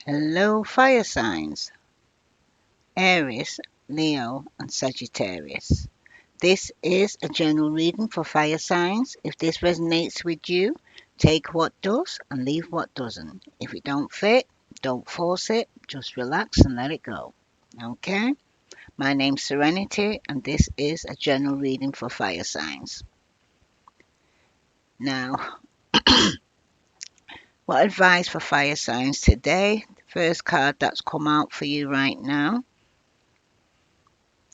Hello, fire signs, Aries, Leo, and Sagittarius. This is a general reading for fire signs. If this resonates with you, take what does and leave what doesn't. If it don't fit, don't force it, just relax and let it go. Okay? My name's Serenity, and this is a general reading for fire signs. Now, what advice for fire signs today? The first card that's come out for you right now.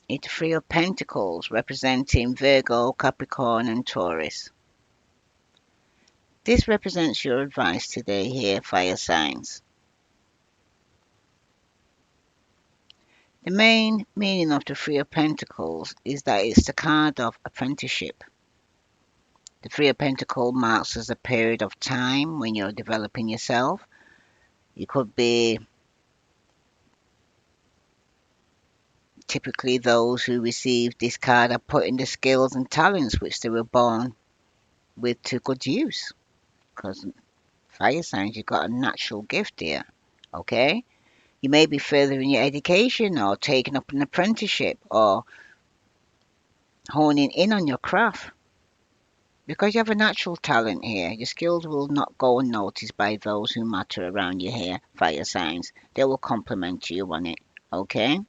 It's Three of Pentacles representing Virgo, Capricorn, and Taurus. This represents your advice today here, fire signs. The main meaning of the Three of Pentacles is that it's the card of apprenticeship. The Three of Pentacles marks as a period of time when you're developing yourself. You could be typically those who receive this card are putting the skills and talents which they were born with to good use. Because fire signs, you've got a natural gift here. Okay? You may be furthering your education or taking up an apprenticeship or honing in on your craft. Because you have a natural talent here, your skills will not go unnoticed by those who matter around you here, fire signs. They will compliment you on it. Okay?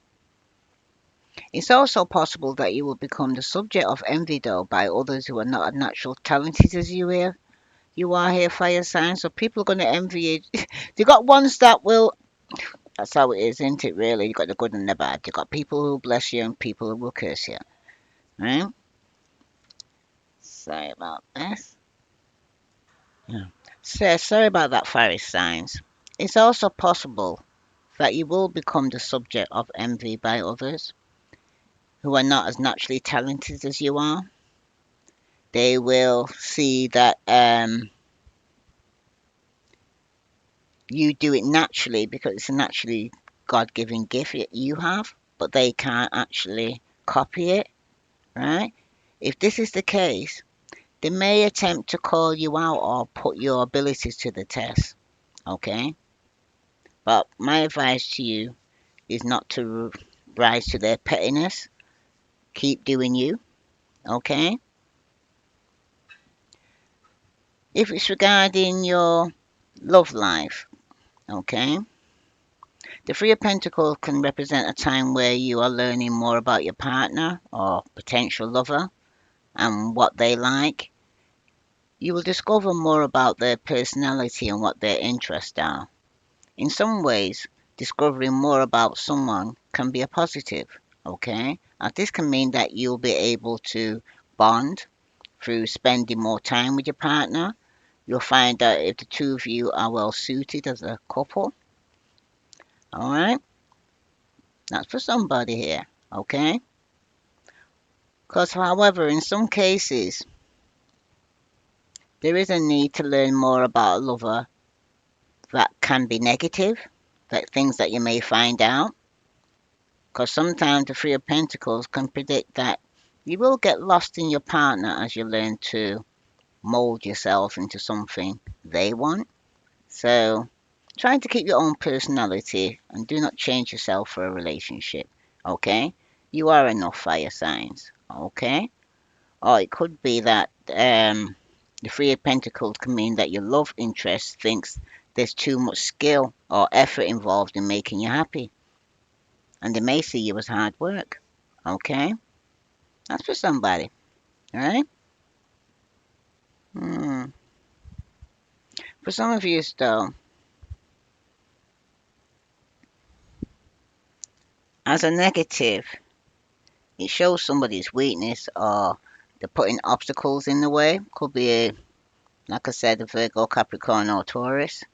It's also possible that you will become the subject of envy though by others who are not as natural talented as you here. You are here, fire signs, so people are going to envy you. You got ones that will. That's how it is, isn't it? Really, you got the good and the bad. You got people who bless you and people who will curse you. Right? Sorry about this. Yeah. So sorry about that, fire signs. It's also possible that you will become the subject of envy by others who are not as naturally talented as you are. They will see that you do it naturally because it's a naturally God-given gift that you have, but they can't actually copy it, right? If this is the case, they may attempt to call you out or put your abilities to the test, okay? But my advice to you is not to rise to their pettiness. Keep doing you, okay? If it's regarding your love life, okay? The Three of Pentacles can represent a time where you are learning more about your partner or potential lover and what they like. You will discover more about their personality and what their interests are. In some ways, discovering more about someone can be a positive, okay? This can mean that you'll be able to bond through spending more time with your partner. You'll find that if the two of you are well suited as a couple, all right? That's for somebody here, okay? Because, however, in some cases, there is a need to learn more about a lover that can be negative, that things that you may find out. Because sometimes the Three of Pentacles can predict that you will get lost in your partner as you learn to mold yourself into something they want. So, trying to keep your own personality and do not change yourself for a relationship. Okay? You are enough, fire signs. Okay? Or it could be that the Three of Pentacles can mean that your love interest thinks there's too much skill or effort involved in making you happy. And they may see you as hard work. Okay? That's for somebody. Alright? Hmm. For some of you, though, as a negative, it shows somebody's weakness or they're putting obstacles in the way. Could be, like I said, a Virgo, Capricorn, or Taurus.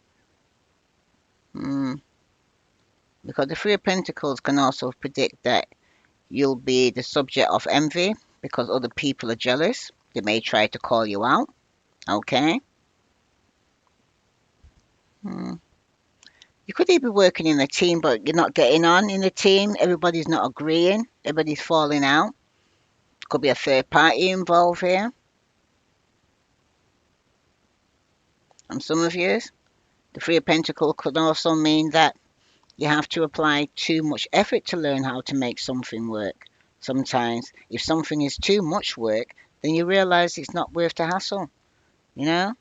Hmm. Because the Three of Pentacles can also predict that you'll be the subject of envy because other people are jealous. They may try to call you out. Okay? Hmm. You could even be working in a team, but you're not getting on in the team. Everybody's not agreeing. Everybody's falling out. Could be a third party involved here. And some of you. The Three of Pentacles could also mean that you have to apply too much effort to learn how to make something work. Sometimes, if something is too much work, then you realize it's not worth the hassle, you know,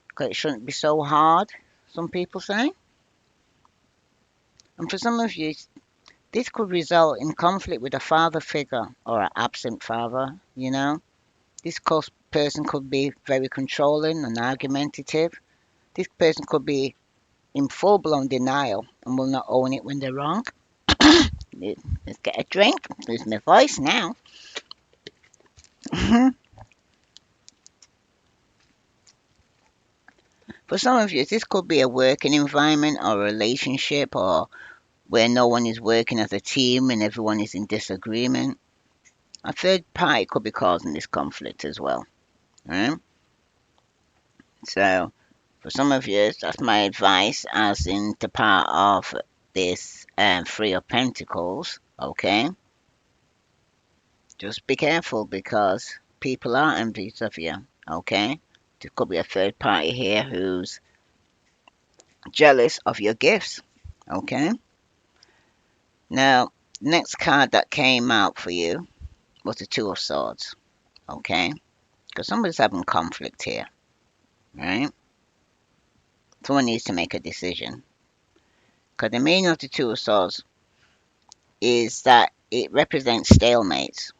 because it shouldn't be so hard, some people say. And for some of you, this could result in conflict with a father figure or an absent father, you know. This person could be very controlling and argumentative. This person could be in full blown denial and will not own it when they're wrong. Let's get a drink. Lose my voice now. For some of you, this could be a working environment or a relationship or where no one is working as a team and everyone is in disagreement. A third party could be causing this conflict as well. Right? So, for some of you, that's my advice as in the part of this Three of Pentacles. Okay? Just be careful because people are envious of you. Okay? There could be a third party here who's jealous of your gifts. Okay? Now, next card that came out for you was the Two of Swords. Okay? Because somebody's having conflict here. Right? Someone needs to make a decision. Because the meaning of the Two of Swords is that it represents stalemates.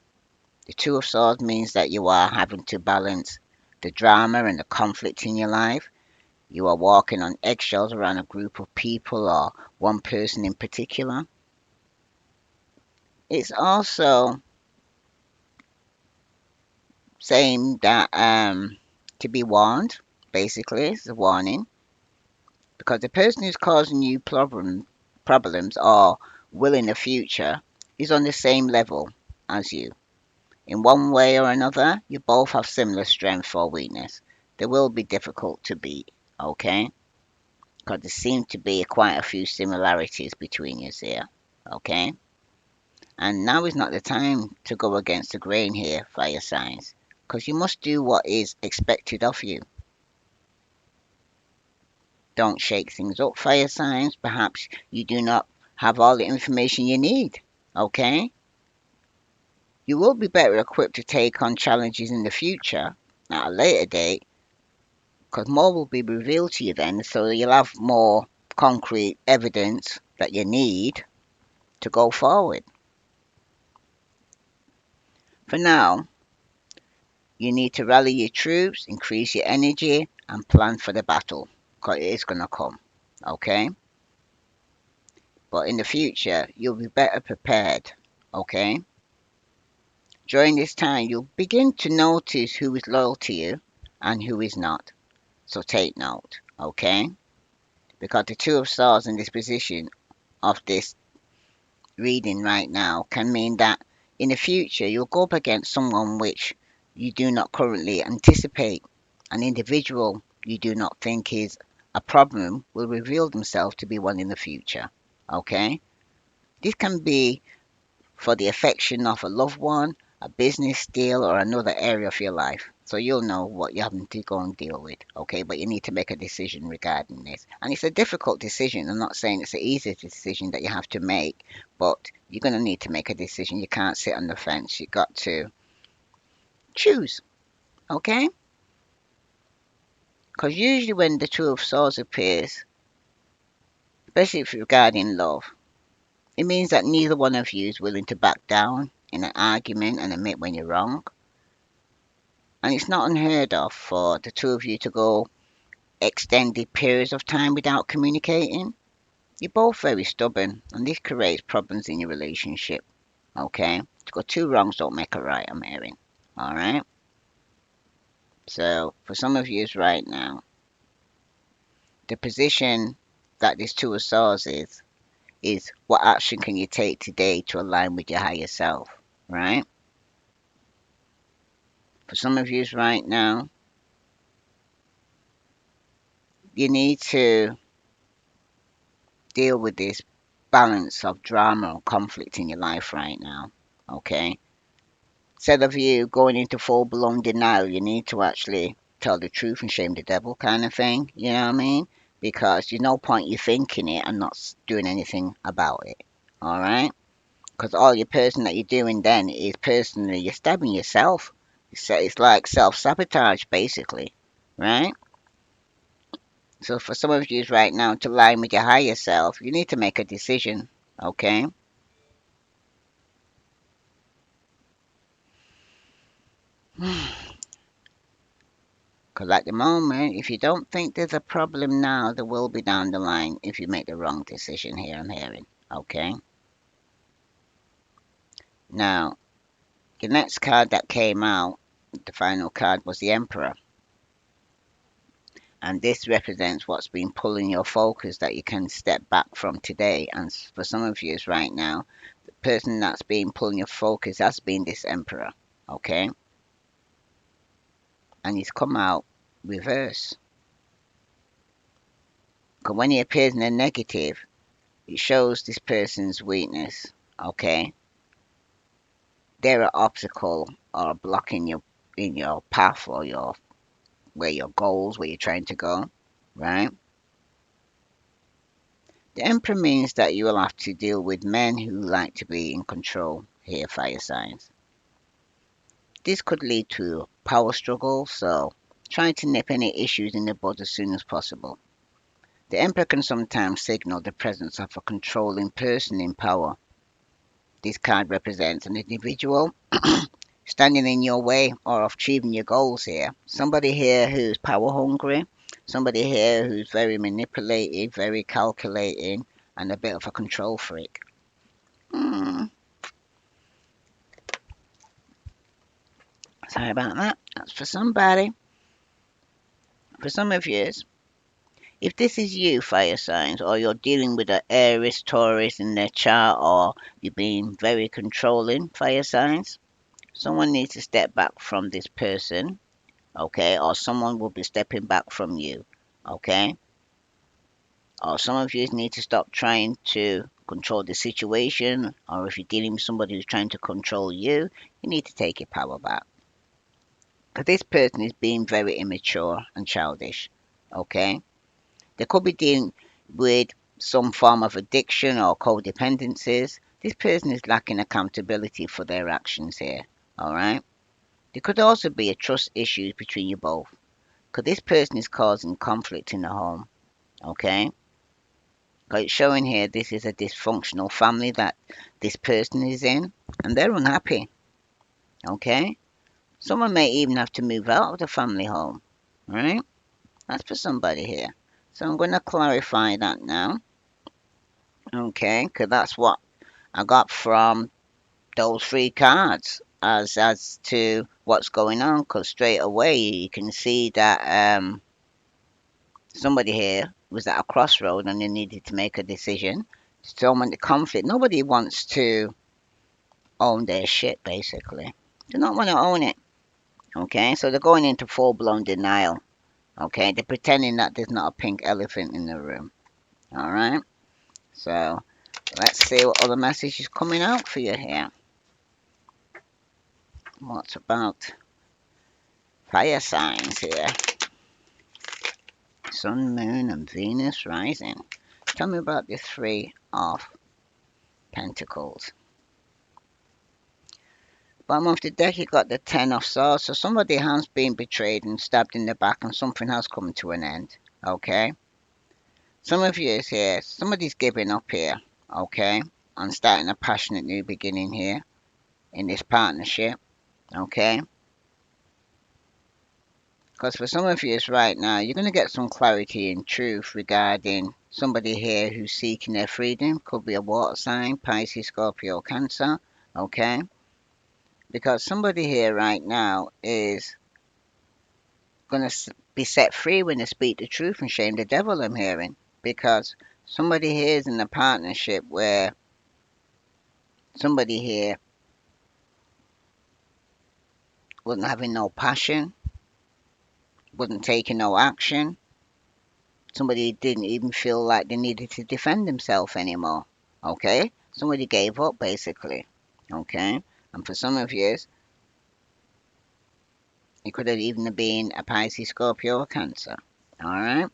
The Two of Swords means that you are having to balance the drama and the conflict in your life. You are walking on eggshells around a group of people or one person in particular. It's also saying that to be warned, basically, it's a warning, because the person who's causing you problems or will in the future is on the same level as you. In one way or another, you both have similar strength or weakness. They will be difficult to beat, okay? Because there seem to be quite a few similarities between you here, okay? And now is not the time to go against the grain here, fire signs, because you must do what is expected of you. Don't shake things up, fire signs. Perhaps you do not have all the information you need, okay? You will be better equipped to take on challenges in the future at a later date because more will be revealed to you then, so you'll have more concrete evidence that you need to go forward. For now, you need to rally your troops, increase your energy, and plan for the battle because it is going to come, okay? But in the future, you'll be better prepared, okay? During this time, you'll begin to notice who is loyal to you and who is not. So take note, okay? Because the Two of Swords in this position of this reading right now can mean that in the future you'll go up against someone which you do not currently anticipate. An individual you do not think is a problem will reveal themselves to be one in the future. Okay? This can be for the affection of a loved one, a business deal, or another area of your life. So you'll know what you're having to go and deal with, okay? But you need to make a decision regarding this. And it's a difficult decision. I'm not saying it's an easy decision that you have to make, but you're going to need to make a decision. You can't sit on the fence. You've got to choose, okay? Because usually when the Two of Swords appears, especially if regarding love, it means that neither one of you is willing to back down in an argument and admit when you're wrong. And it's not unheard of for the two of you to go extended periods of time without communicating. You're both very stubborn, and this creates problems in your relationship. Okay? To go two wrongs don't make a right, I'm hearing. Alright? So, for some of you right now, the position that this Two of Swords is what action can you take today to align with your higher self? Right? For some of you right now, you need to deal with this balance of drama or conflict in your life right now. Okay? Instead of you going into full blown denial, you need to actually tell the truth and shame the devil kind of thing. You know what I mean? because there's no point you thinking it and not doing anything about it. All right? Because all your person that you're doing then is personally you're stabbing yourself. So it's like self-sabotage basically, right? So for some of you right now to align with your higher self, you need to make a decision, okay? Because at the moment, if you don't think there's a problem now, there will be down the line if you make the wrong decision here, I'm hearing, okay? Now, the next card that came out, the final card, was the Emperor. And this represents what's been pulling your focus that you can step back from today. And for some of you right now, the person that's been pulling your focus has been this Emperor, okay? And he's come out reverse. Because when he appears in the negative, it shows this person's weakness, okay? They're an obstacle or blocking you in your path or your goals, where you're trying to go, right? The Emperor means that you will have to deal with men who like to be in control here, fire signs. This could lead to power struggle, so trying to nip any issues in the bud as soon as possible. The Emperor can sometimes signal the presence of a controlling person in power. This card represents an individual standing in your way or of achieving your goals here. Somebody here who's power hungry, somebody here who's very manipulative, very calculating, and a bit of a control freak. Hmm, sorry about that. That's for somebody. For some of you, if this is you, fire signs, or you're dealing with an Aries, Taurus in their chart, or you're being very controlling, fire signs, someone needs to step back from this person, okay? Or someone will be stepping back from you, okay? Or some of you need to stop trying to control the situation, or if you're dealing with somebody who's trying to control you, you need to take your power back. Because this person is being very immature and childish, okay? They could be dealing with some form of addiction or codependencies. This person is lacking accountability for their actions here, all right? There could also be a trust issue between you both, because this person is causing conflict in the home, okay? Like showing here, this is a dysfunctional family that this person is in, and they're unhappy, okay? Someone may even have to move out of the family home, right? That's for somebody here. So I'm going to clarify that now, okay? Because that's what I got from those three cards as to what's going on. Because straight away you can see that somebody here was at a crossroad and they needed to make a decision. So many conflict. Nobody wants to own their shit, basically. They don't want to own it. Okay, so they're going into full blown denial. Okay, they're pretending that there's not a pink elephant in the room. All right, so let's see what other message is coming out for you here. What's about fire signs here? Sun, Moon, and Venus rising. Tell me about the Three of Pentacles. Bottom of the deck, you got the Ten of Swords. So somebody has been betrayed and stabbed in the back, and something has come to an end. Okay. Some of you is here. Somebody's giving up here. Okay. And starting a passionate new beginning here in this partnership. Okay. Because for some of you is right now, you're going to get some clarity and truth regarding somebody here who's seeking their freedom. Could be a water sign, Pisces, Scorpio, Cancer. Okay. Because somebody here right now is going to be set free when they speak the truth and shame the devil, I'm hearing. Because somebody here is in a partnership where somebody here wasn't having no passion, wasn't taking no action. Somebody didn't even feel like they needed to defend themselves anymore. Okay? Somebody gave up, basically. Okay? And for some of you, it could have even been a Pisces, Scorpio, or Cancer. Alright?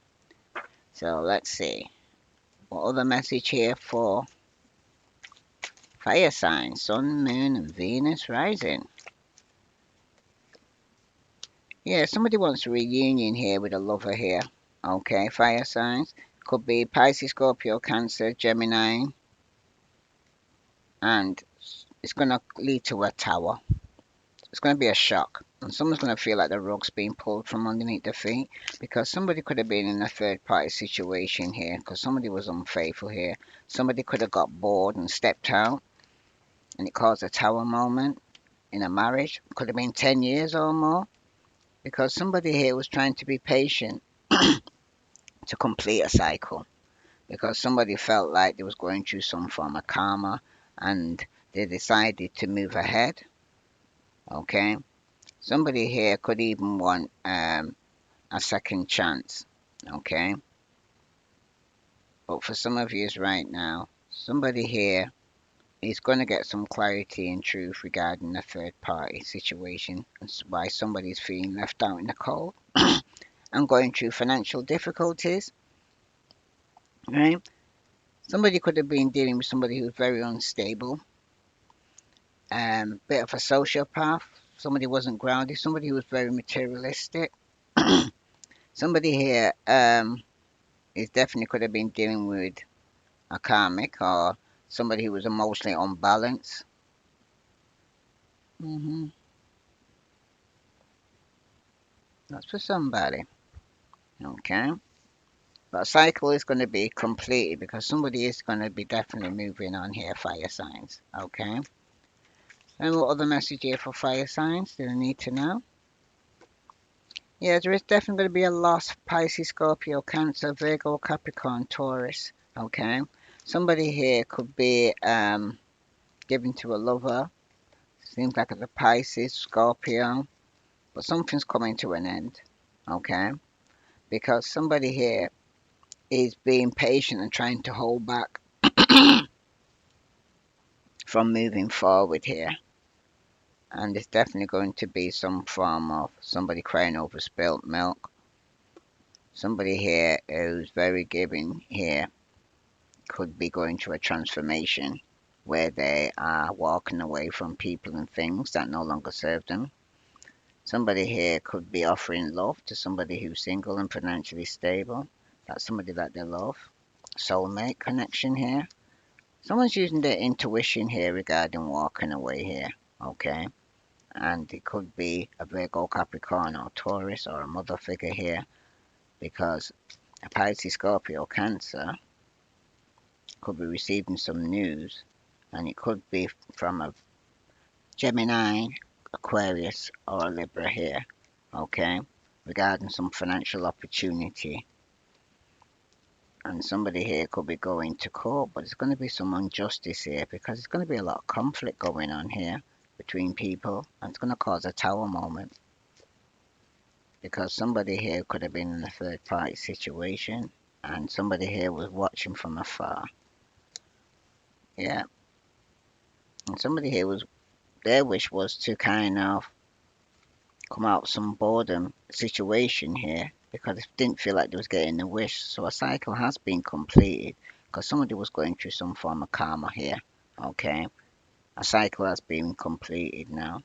So let's see. What other message here for fire signs? Sun, Moon, and Venus rising. Yeah, somebody wants a reunion here with a lover here. Okay, fire signs. Could be Pisces, Scorpio, Cancer, Gemini, and it's going to lead to a tower. It's going to be a shock. And someone's going to feel like the rug's being pulled from underneath their feet because somebody could have been in a third party situation here because somebody was unfaithful here. Somebody could have got bored and stepped out and it caused a tower moment in a marriage. Could have been 10 years or more because somebody here was trying to be patient to complete a cycle because somebody felt like they was going through some form of karma and they decided to move ahead. Okay, somebody here could even want a second chance. Okay, but for some of you right now, somebody here is going to get some clarity and truth regarding the third party situation and why somebody's feeling left out in the cold and going through financial difficulties. Right, somebody could have been dealing with somebody who's very unstable, bit of a sociopath. Somebody wasn't grounded. Somebody who was very materialistic. Somebody here is definitely could have been dealing with a karmic or somebody who was emotionally unbalanced. hmm That's for somebody. Okay. But a cycle is going to be completed because somebody is going to be definitely moving on here, fire signs. Okay. And what other message here for fire signs do you need to know? Yeah, there is definitely going to be a loss. Pisces, Scorpio, Cancer, Virgo, Capricorn, Taurus. Okay. Somebody here could be given to a lover. Seems like it's a Pisces, Scorpio, but something's coming to an end. Okay. Because somebody here is being patient and trying to hold back from moving forward here. And it's definitely going to be some form of somebody crying over spilt milk. Somebody here who's very giving here could be going through a transformation where they are walking away from people and things that no longer serve them. Somebody here could be offering love to somebody who's single and financially stable. That's somebody that they love. Soulmate connection here. Someone's using their intuition here regarding walking away here. Okay. And it could be a Virgo, Capricorn, or Taurus, or a mother figure here because a Pisces, Scorpio, Cancer could be receiving some news and it could be from a Gemini, Aquarius, or a Libra here, okay, regarding some financial opportunity. And somebody here could be going to court, but there's going to be some injustice here because there's going to be a lot of conflict going on here between people, and it's going to cause a tower moment because somebody here could have been in a third party situation and somebody here was watching from afar. Yeah, and somebody here was their wish was to kind of come out of some boredom situation here because they didn't feel like they was getting the wish. So a cycle has been completed because somebody was going through some form of karma here. Okay, a cycle has been completed now,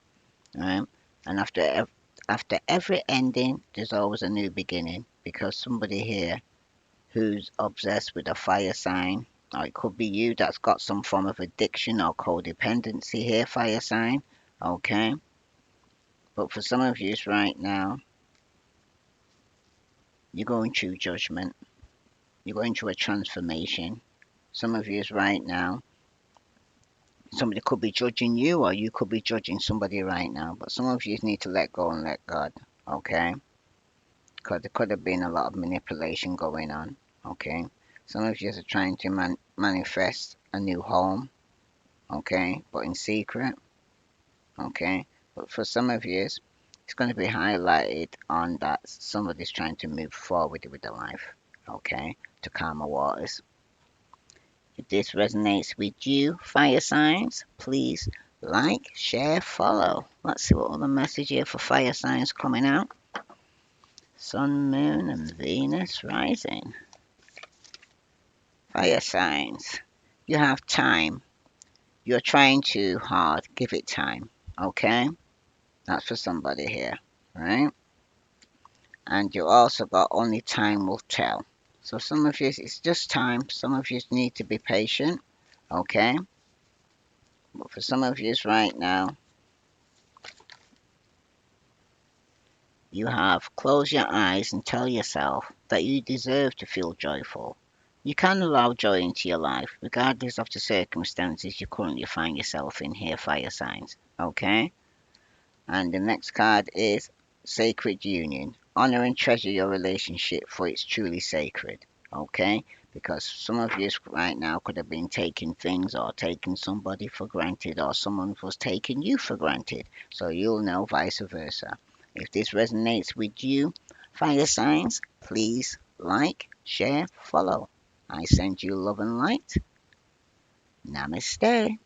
right? And after every ending, there's always a new beginning because somebody here who's obsessed with a fire sign, or it could be you that's got some form of addiction or codependency here, fire sign. Okay, but for some of you right now, you're going through judgment. You're going through a transformation. Some of you right now, somebody could be judging you or you could be judging somebody right now. But some of you need to let go and let God, okay? Because there could have been a lot of manipulation going on, okay? Some of you are trying to manifest a new home, okay? But in secret, okay? But for some of you, it's going to be highlighted on that somebody's trying to move forward with their life, okay? To calmer waters. If this resonates with you, fire signs, please like, share, follow. Let's see what other message here for fire signs coming out. Sun, Moon, and Venus rising. Fire signs. You have time. You're trying too hard. Give it time. Okay? That's for somebody here. Right? And you also got only time will tell. So some of you, it's just time. Some of you need to be patient. Okay? But for some of you right now, you have close your eyes and tell yourself that you deserve to feel joyful. You can allow joy into your life, regardless of the circumstances you currently find yourself in here, fire signs. Okay? And the next card is Sacred Union. Honor and treasure your relationship, for it's truly sacred. Okay? Because some of you right now could have been taking things or taking somebody for granted, or someone was taking you for granted. So you'll know vice versa. If this resonates with you, fire signs, please like, share, follow. I send you love and light. Namaste.